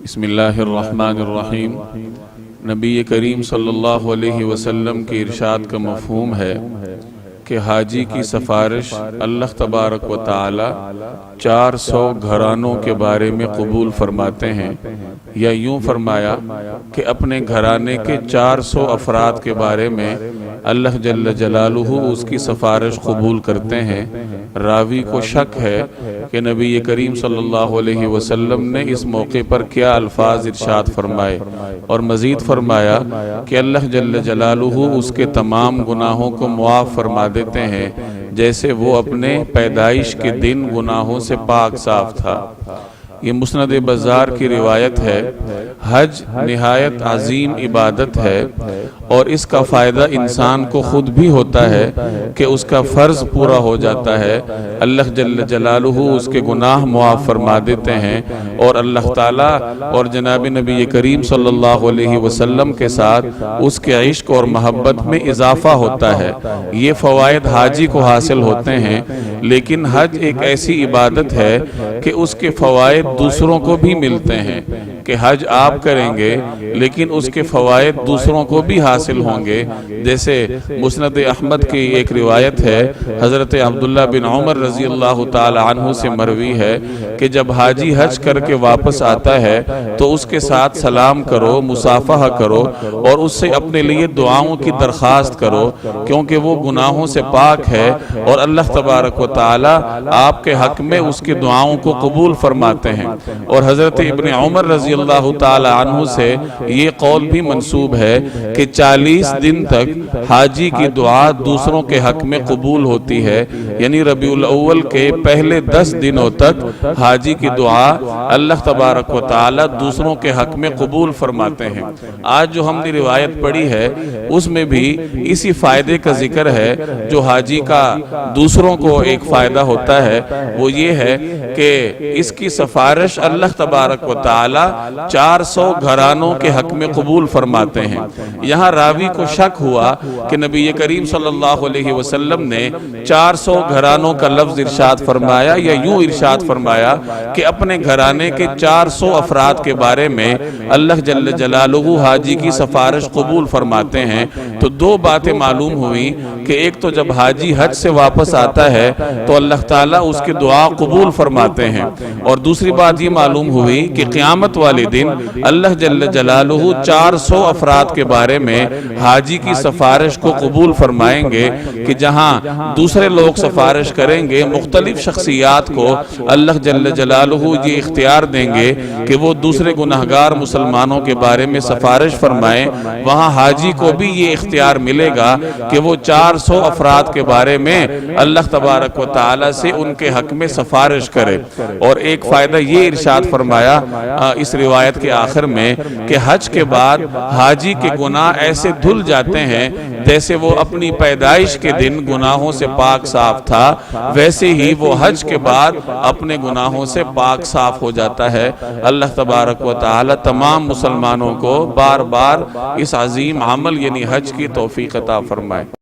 بسم اللہ الرحمن الرحیم۔ نبی کریم صلی اللہ علیہ وسلم کے ارشاد کا مفہوم ہے کہ حاجی کی سفارش اللہ تبارک و تعالی 400 گھرانوں کے بارے میں قبول فرماتے ہیں، یا یوں فرمایا کہ اپنے گھرانے کے 400 افراد کے بارے میں اللہ جل جلالہ اس کی سفارش قبول کرتے ہیں۔ راوی کو شک ہے کہ نبی کریم صلی اللہ علیہ وسلم نے اس موقع پر کیا الفاظ ارشاد فرمائے، اور مزید فرمایا کہ اللہ جل جلالہ اس کے تمام گناہوں کو معاف فرما دیتے ہیں جیسے وہ اپنے پیدائش کے دن گناہوں سے پاک صاف تھا۔ یہ مسند بزار کی روایت ہے۔ حج نہایت عظیم عبادت ہے، اور اس کا فائدہ انسان کو خود بھی ہوتا ہے کہ اس کا فرض پورا ہو جاتا ہے، اللہ جل جلالہ اس کے گناہ معاف فرما دیتے ہیں، اور اللہ تعالیٰ اور جناب نبی کریم صلی اللہ علیہ وسلم کے ساتھ اس کے عشق اور محبت میں اضافہ ہوتا ہے۔ یہ فوائد حاجی کو حاصل ہوتے ہیں، لیکن حج ایک ایسی عبادت ہے کہ اس کے فوائد دوسروں کو بھی ملتے ہیں کہ حج آپ کریں گے لیکن اس کے فوائد دوسروں کو بھی حاصل ہوں گے۔ جیسے مسند احمد کی ایک روایت ہے، حضرت عبداللہ بن عمر رضی اللہ تعالی عنہ سے مروی ہے کہ جب حاجی حج کر کے واپس آتا ہے تو اس کے ساتھ سلام کرو، مصافحہ کرو، اور اس سے اپنے لیے دعاؤں کی درخواست کرو، کیونکہ وہ گناہوں سے پاک ہے اور اللہ تبارک و تعالی آپ کے حق میں اس کی دعاؤں کو قبول فرماتے ہیں۔ اور حضرت ابن عمر رضی اللہ تعالی عنہ سے یہ قول بھی منسوب ہے کہ 40 دن تک حاجی کی دعا دوسروں کے حق میں قبول ہوتی ہے، یعنی ربیع الاول کے پہلے 10 دنوں تک حاجی کی دعا اللہ تبارک و تعالی دوسروں کے حق میں قبول فرماتے ہیں۔ آج جو ہم نے روایت پڑھی ہے اس میں بھی اسی فائدے کا ذکر ہے جو حاجی کا دوسروں کو ایک فائدہ ہوتا ہے، وہ یہ ہے کہ اس کی سفارش اللہ تبارک و تعالی 400 گھرانوں کے حق میں قبول فرماتے ہیں۔ یہاں راوی کو شک ہوا کہ نبی کریم صلی اللہ علیہ وسلم نے 400 گھرانوں کا لفظ ارشاد فرمایا یا یوں ارشاد فرمایا کہ اپنے گھرانے کے 400 افراد کے بارے میں اللہ جل جلالہ حاجی کی سفارش قبول فرماتے ہیں۔ تو دو باتیں معلوم ہوئی کہ ایک تو جب حاجی حج سے واپس آتا ہے تو اللہ تعالیٰ اس کی دعا قبول فرماتے ہیں، اور دوسری بات یہ معلوم ہوئی کہ قیامت والے دن اللہ جل جلالہ 400 افراد کے بارے میں حاجی کی سفارش کو قبول فرمائیں گے کہ جہاں دوسرے لوگ سفارش کریں گے، مختلف شخصیات کو اللہ جل جلالہ یہ اختیار دیں گے کہ وہ دوسرے گناہگار مسلمانوں کے بارے میں سفارش فرمائیں، وہاں حاجی کو بھی یہ اختیار ملے گا کہ وہ 400 افراد کے بارے میں اللہ تبارک و تعالی سے ان کے حق میں سفارش کرے۔ اور ایک فائدہ یہ ارشاد فرمایا اس روایت کے آخر میں کہ حج کے بعد حاجی کے گناہ ایسے دھل جاتے ہیں جیسے وہ اپنی پیدائش کے دن گناہوں سے پاک صاف تھا، ویسے ہی وہ حج کے بعد اپنے گناہوں سے پاک صاف ہو جاتا ہے۔ اللہ تبارک و تعالی تمام مسلمانوں کو بار بار اس عظیم عمل یعنی حج کی توفیق عطا فرمائے۔